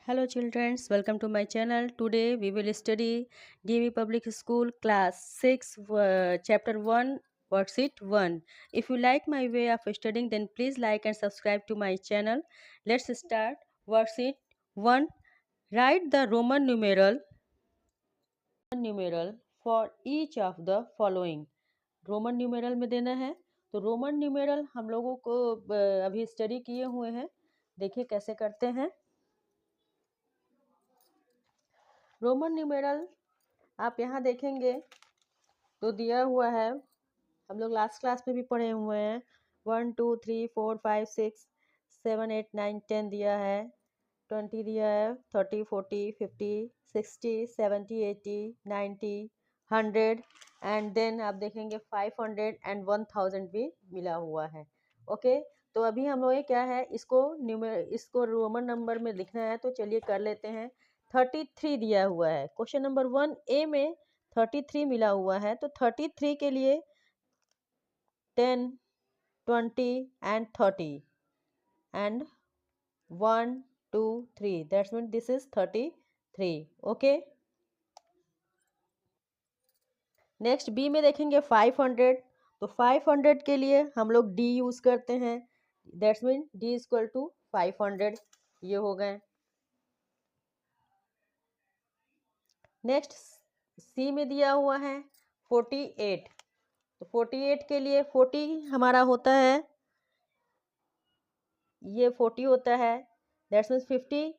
Hello children, welcome to my channel. Today we will study DV Public School class 6 chapter 1 worksheet 1. If you like my way of studying then please like and subscribe to my channel. Let's start worksheet 1. Write the Roman numeral for each of the following. Roman numeral में देना है तो Roman numeral हम लोगों को अभी study किए हुए हैं. देखिए कैसे करते हैं. रोमन न्यूमेरल आप यहाँ देखेंगे तो दिया हुआ है, हम लोग लास्ट क्लास में भी पढ़े हुए हैं. 1 2 3 4 5 6 7 8 9 10 दिया है, 20 दिया है, 30 40 50 60 70 80 90 100 एंड देन आप देखेंगे 500 एंड 1000 भी मिला हुआ है. ओके तो अभी हम लोग क्या है इसको रोमन नंबर में लिखना है. तो चलिए कर लेते हैं. 33 दिया हुआ है. क्वेश्चन नंबर 1A में 33 मिला हुआ है. तो 33 के लिए 10 20 and 30 and 1 2 3 that's mean this is 33. Okay next B में देखेंगे 500. तो 500 के लिए हम लोग डी यूज करते हैं. That's mean D equal to 500. ये हो गए. नेक्स्ट सी में दिया हुआ है 48. तो 48 के लिए 40 हमारा होता है, ये 40 होता है. दैट्स मीन्स 50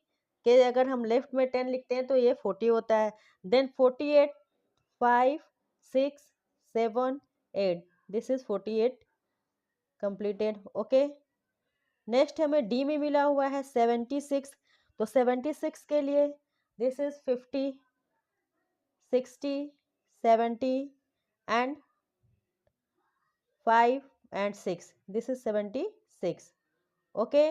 के अगर हम लेफ्ट में 10 लिखते हैं तो ये 40 होता है. Then 48 5 6 7 8 this is 48 completed. Okay next हमें डी में मिला हुआ है 76. तो 76 के लिए this is 50 60 70 and 5 and 6 is इज 76. ओके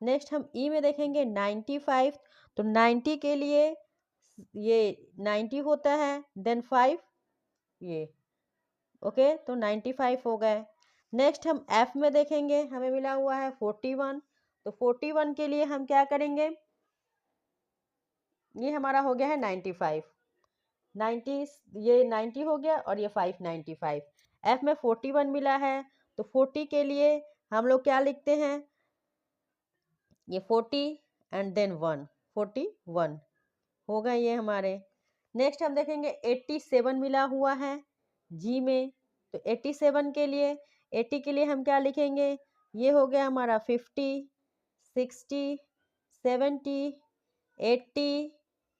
नेक्स्ट हम ई में देखेंगे 95. तो 90 के लिए ये 90 होता है, देन 5 ये. ओके तो 95 हो गए. नेक्स्ट हम एफ में देखेंगे, हमें मिला हुआ है 41. तो 41 के लिए हम क्या करेंगे, ये हमारा हो गया है 95. 90 ये 90 हो गया और ये 5 95. एफ में 41 मिला है. तो 40 के लिए हम लोग क्या लिखते हैं, ये 40 एंड देन 1 41 होगा ये हमारे. नेक्स्ट हम देखेंगे 87 मिला हुआ है जी में. तो 87 के लिए 80 के लिए हम क्या लिखेंगे, ये हो गया हमारा 50 60 70 80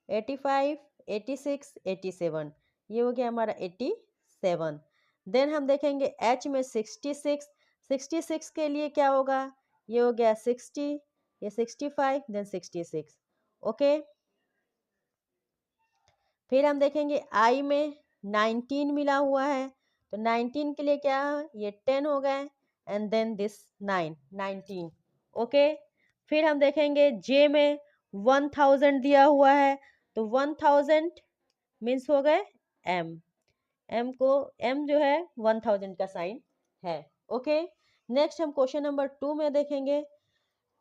85 86 87. ये हो गया हमारा 87. देन हम देखेंगे एच में 66. 66 के लिए क्या होगा, ये हो गया 60 ये 65 देन 66. ओके फिर हम देखेंगे आई में 19 मिला हुआ है. तो 19 के लिए क्या है, ये 10 हो गए एंड देन दिस 9 19. ओके फिर हम देखेंगे जे में 1000 दिया हुआ है. तो 1000 मीन्स हो गए एम. एम जो है 1000 का साइन है. ओके नेक्स्ट हम क्वेश्चन नंबर 2 में देखेंगे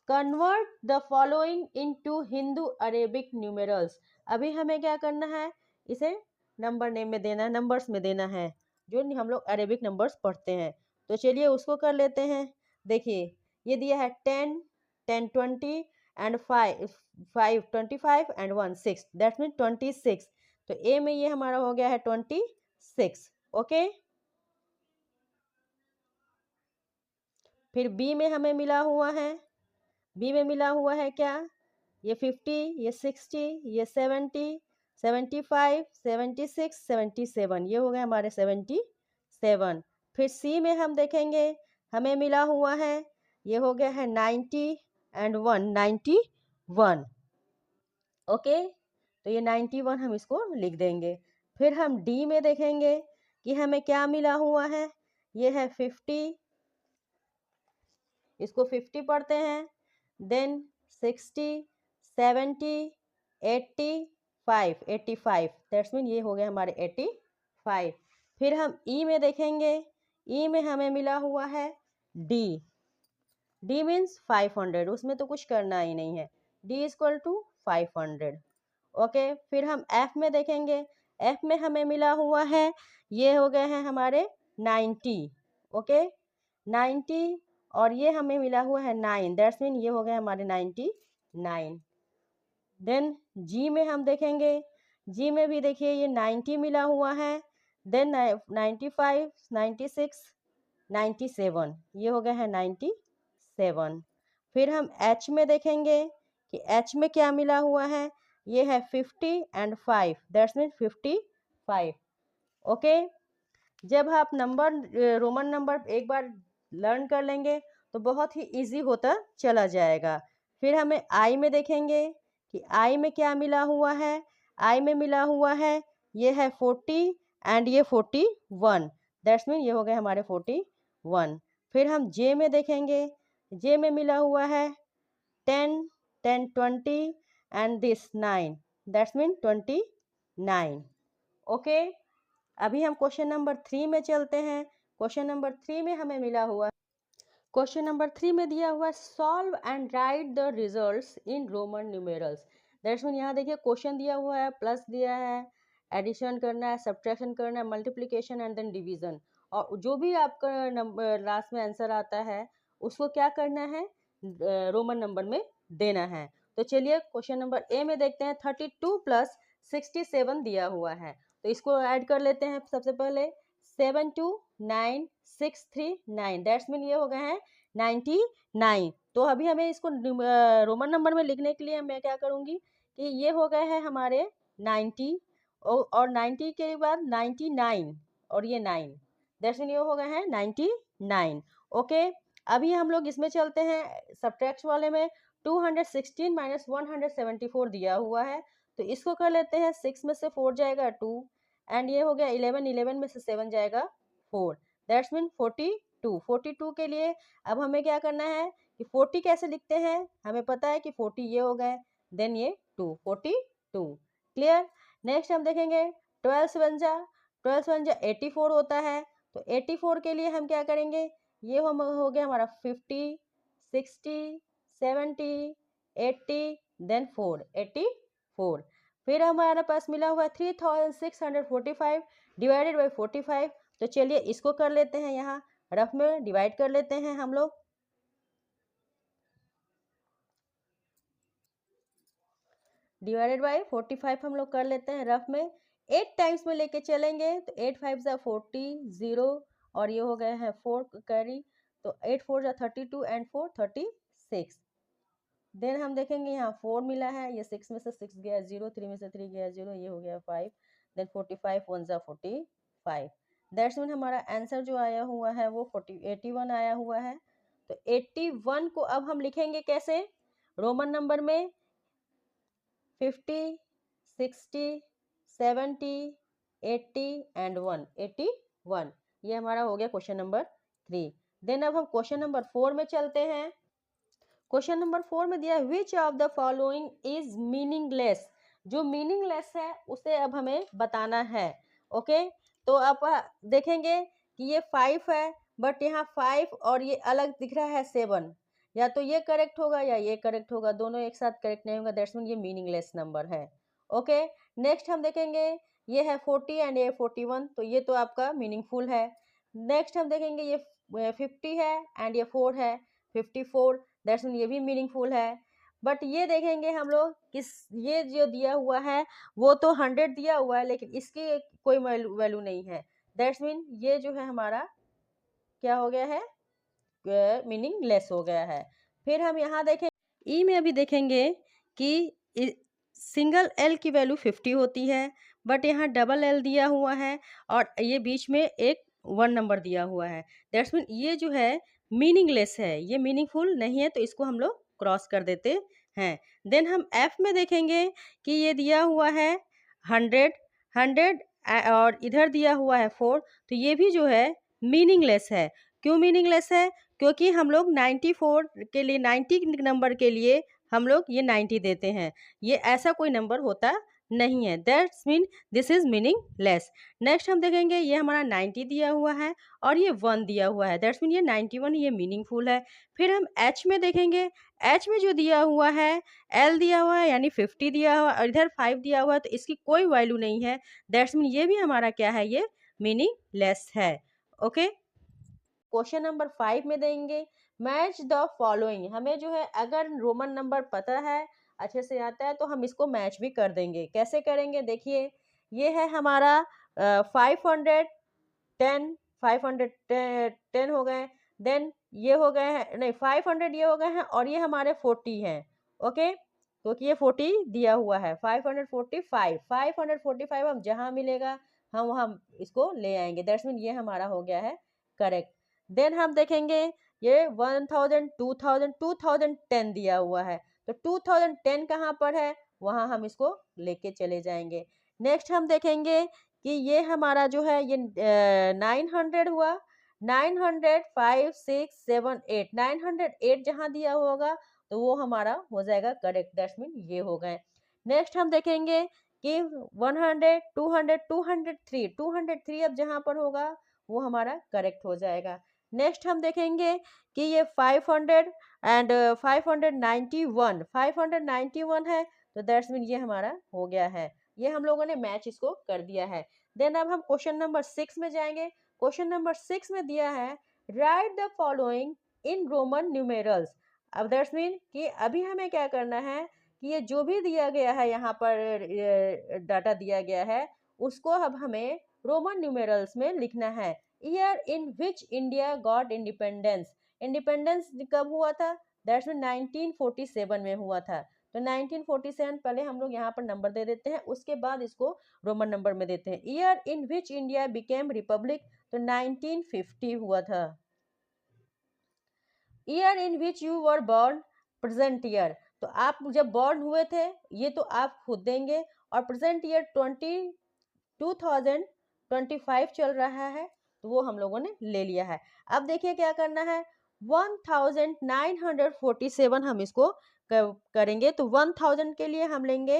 convert the following into Hindu Arabic numerals. अभी हमें क्या करना है, इसे नंबर नेम में देना है, नंबर्स में देना है जो हम लोग अरेबिक नंबर्स पढ़ते हैं. तो चलिए उसको कर लेते हैं. देखिए ये दिया है 10 10 20 एंड 5 5 25 एंड 1 6 दैट मीन 26. तो ए में ये हमारा हो गया है 26. ओके फिर बी में हमें मिला हुआ है, बी में मिला हुआ है क्या, ये 50 ये 60 ये 70 75 76 77. ये हो गए हमारे 77. फिर सी में हम देखेंगे हमें मिला हुआ है, ये हो गया है 90 एंड 1 91. ओके तो ये 91 हम इसको लिख देंगे. फिर हम डी में देखेंगे कि हमें क्या मिला हुआ है, ये है 50, इसको 50 पढ़ते हैं. देन 60 70 85 85 दैट्स मीन ये हो गया हमारे 85. फिर हम ई में देखेंगे, ई में हमें मिला हुआ है डी. डी मीन्स 500, उसमें तो कुछ करना ही नहीं है. D equal to 500। ओके, फिर हम एफ में देखेंगे। एफ में हमें मिला हुआ है, ये हो गए हैं हमारे 90। ओके, 90, और ये हमें मिला हुआ है 9, दैट्स मीन ये हो गए हमारे 99। देन जी में हम देखेंगे, जी में भी देखिए ये 90 मिला हुआ है, देन 95, 96, 97, ये हो गए हैं 97। फिर हम एच में देखेंगे कि एच में क्या मिला हुआ है, ये है 50 एंड 5, दैट्स मीन 55। ओके, जब आप नंबर रोमन नंबर एक बार लर्न कर लेंगे तो बहुत ही इजी होता चला जाएगा। फिर हमें आई में देखेंगे कि आई में क्या मिला हुआ है, आई में मिला हुआ है ये है 40 एंड ये 41, दैट्स मीन ये हो गए हमारे 41। फिर हम जे में देखेंगे, जे में मिला हुआ है 10, 10, 20 and this 9, that's mean 29। Okay, अभी हम क्वेश्चन नंबर 3 में चलते हैं। क्वेश्चन नंबर 3 में हमें मिला हुआ, क्वेश्चन नंबर 3 में दिया हुआ है solve and right the results in Roman numerals. That's mean यहाँ देखिए क्वेश्चन दिया हुआ है, प्लस दिया है, एडिशन करना है, सब्ट्रैक्शन करना है, मल्टीप्लिकेशन एंड देन डिवीजन, और जो भी आपका नंबर लास्ट में आंसर आता है उसको क्या करना है, रोमन नंबर में देना है। तो चलिए क्वेश्चन नंबर ए में देखते हैं। 32 प्लस 67 दिया हुआ है, तो इसको ऐड कर लेते हैं। सबसे पहले 7 2 9 6 3 9, दैट्स मीन ये हो गए हैं 99। तो अभी हमें इसको रोमन नंबर में लिखने के लिए मैं क्या करूँगी कि ये हो गए हैं हमारे 90, और 90 के बाद 99 और ये 9, दैट्स मीन ये हो गए हैं 99। ओके, अभी हम लोग इसमें चलते हैं सब्ट्रैक्ट वाले में। 216 माइनस 174 दिया हुआ है, तो इसको कर लेते हैं। 6 में से 4 जाएगा 2, एंड ये हो गया 11, 11 में से 7 जाएगा 4, दैट्स मीन 42। 42 के लिए अब हमें क्या करना है कि 40 कैसे लिखते हैं, हमें पता है कि 40 ये हो गए, देन ये 2, 42। क्लियर। नेक्स्ट हम देखेंगे 12 7 जा 84 होता है, तो 84 के लिए हम क्या करेंगे, ये हो गया हमारा 50, 60, 70, 80, देन 4, 84। फिर हमारे पास मिला हुआ 3645 डिवाइडेड बाई 45, तो चलिए इसको कर लेते हैं, यहाँ रफ में डिवाइड कर लेते हैं हम लोग। डिवाइडेड बाई 45 हम लोग कर लेते हैं रफ में। 8 टाइम्स में लेके चलेंगे तो 8 5 जा 40, 0, और ये हो गए हैं 4 कैरी, तो 8 4 जा 32 एंड 4 36। देन हम देखेंगे यहाँ 4 मिला है, ये 6 में से 6 गया 0, 3 में से 3 गया 0, ये हो गया 5, देन 45 1 जा 45, दैट्स मीन हमारा आंसर जो आया हुआ है वो 81 आया हुआ है। तो 81 को अब हम लिखेंगे कैसे, रोमन नंबर में 50, 60, 70, 80 एंड 1, 81। ये हमारा हो गया क्वेश्चन नंबर 3। देन अब हम क्वेश्चन नंबर 4 में चलते हैं। क्वेश्चन नंबर 4 में दिया है which of the following is meaningless. जो मीनिंगलेस है उसे अब हमें बताना है। ओके, तो आप देखेंगे कि ये 5 है, बट यहाँ 5 और ये अलग दिख रहा है 7, या तो ये करेक्ट होगा या ये करेक्ट होगा, दोनों एक साथ करेक्ट नहीं होगा, दैट्स मीन ये मीनिंगलेस नंबर है। ओके, नेक्स्ट हम देखेंगे ये है 40 एंड ये 41, तो ये तो आपका मीनिंगफुल है। नेक्स्ट हम देखेंगे ये 50 है एंड ये 4 है 54, दैट्स मीन ये भी मीनिंगफुल है। बट ये देखेंगे हम लोग किस, ये जो दिया हुआ है वो तो 100 दिया हुआ है, लेकिन इसकी कोई वैल्यू नहीं है, दैट्स मीन ये जो है हमारा क्या हो गया है, मीनिंगलेस हो गया है। फिर हम यहाँ देखें ई में अभी देखेंगे कि सिंगल एल की वैल्यू 50 होती है, बट यहाँ डबल एल दिया हुआ है और ये बीच में एक 1 नंबर दिया हुआ है, दैट्स मीन ये जो है मीनिंगलेस है, ये मीनिंगफुल नहीं है, तो इसको हम लोग क्रॉस कर देते हैं। देन हम एफ में देखेंगे कि ये दिया हुआ है 100, 100 और इधर दिया हुआ है 4, तो ये भी जो है मीनिंगलेस है। क्यों मीनिंगलेस है, क्योंकि हम लोग 94 के लिए 90 नंबर के लिए हम लोग ये 90 देते हैं, ये ऐसा कोई नंबर होता नहीं है, that's mean this is meaning less. Next हम देखेंगे ये हमारा 90 दिया हुआ है और ये 1 दिया हुआ है, दैट्स मीन ये 91 ये मीनिंगफुल है। फिर हम एच में देखेंगे, एच में जो दिया हुआ है एल दिया हुआ है यानी 50 दिया हुआ है और इधर 5 दिया हुआ है तो इसकी कोई वैल्यू नहीं है, दैट्स मीन ये भी हमारा क्या है, ये मीनिंग लेस है। ओके, क्वेश्चन नंबर 5 में देंगे मैच द फॉलोइंग। हमें जो है अगर रोमन नंबर पता है, अच्छे से आता है, तो हम इसको मैच भी कर देंगे। कैसे करेंगे, देखिए ये है हमारा 510, 510 हो गए, देन ये हो गए हैं, नहीं 500 ये हो गए हैं और ये हमारे 40 हैं। ओके, क्योंकि ये 40 दिया हुआ है, 545, 545 हम जहाँ मिलेगा हम वहाँ इसको ले आएंगे, दैट्स मीन ये हमारा हो गया है करेक्ट। देन हम देखेंगे ये 1000, 2000, 2010 दिया हुआ है, तो 2010 कहाँ पर है, वहाँ हम इसको लेके चले जाएंगे। नेक्स्ट हम देखेंगे कि ये हमारा जो है ये 900 हुआ, 900, 5, 6, 7, 8, 908 जहाँ दिया होगा तो वो हमारा हो जाएगा करेक्ट, दैट्स मीन ये हो गए। नेक्स्ट हम देखेंगे कि 100, 200, 203, 203 अब जहाँ पर होगा वो हमारा करेक्ट हो जाएगा। नेक्स्ट हम देखेंगे कि ये 500 एंड 591, 591 है, तो दैट्स मीन ये हमारा हो गया है, ये हम लोगों ने मैच इसको कर दिया है। देन अब हम क्वेश्चन नंबर 6 में जाएंगे। क्वेश्चन नंबर 6 में दिया है right the following in Roman numerals. अब दैट्स मीन कि अभी हमें क्या करना है कि ये जो भी दिया गया है यहाँ पर डाटा दिया गया है उसको अब हमें रोमन न्यूमेरल्स में लिखना है। Year in which India got independence, independence कब हुआ था, दैट्स मीन 1947 में हुआ था। तो 1947 पहले हम लोग यहाँ पर नंबर दे देते हैं, उसके बाद इसको रोमन नंबर में देते हैं। Year in which India became Republic, तो 1950 हुआ था। Year in which you were born, present year, तो आप जब बॉर्न हुए थे ये तो आप खुद देंगे, और प्रेजेंट ईयर 2025 चल रहा है तो वो हम लोगों ने ले लिया है। अब देखिए क्या करना है, 1947 हम इसको करेंगे, तो 1000 के लिए हम लेंगे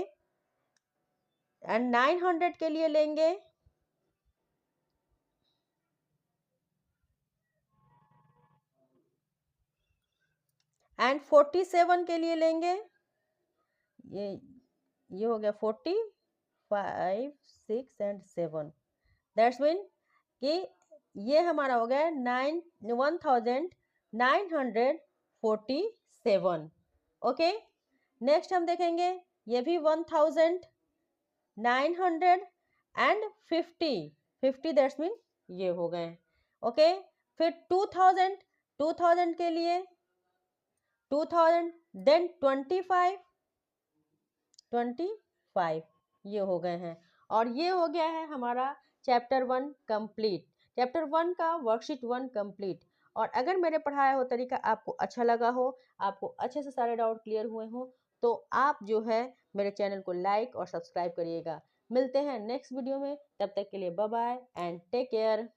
एंड 900 के लिए लेंगे एंड 47 के लिए लेंगे, ये हो गया 45, 6 एंड 7, दैट्स मीन कि ये हमारा हो गया 1947। ओके, नेक्स्ट हम देखेंगे ये भी 1950, दैट्स मीन ये हो गए। ओके, फिर 2000 के लिए 2000, देन 25 ये हो गए हैं, और ये हो गया है हमारा चैप्टर 1 कंप्लीट, चैप्टर 1 का वर्कशीट 1 कंप्लीट। और अगर मेरे पढ़ाया हो तरीका आपको अच्छा लगा हो, आपको अच्छे से सारे डाउट क्लियर हुए हो, तो आप जो है मेरे चैनल को लाइक और सब्सक्राइब करिएगा। मिलते हैं नेक्स्ट वीडियो में, तब तक के लिए bye bye and take care.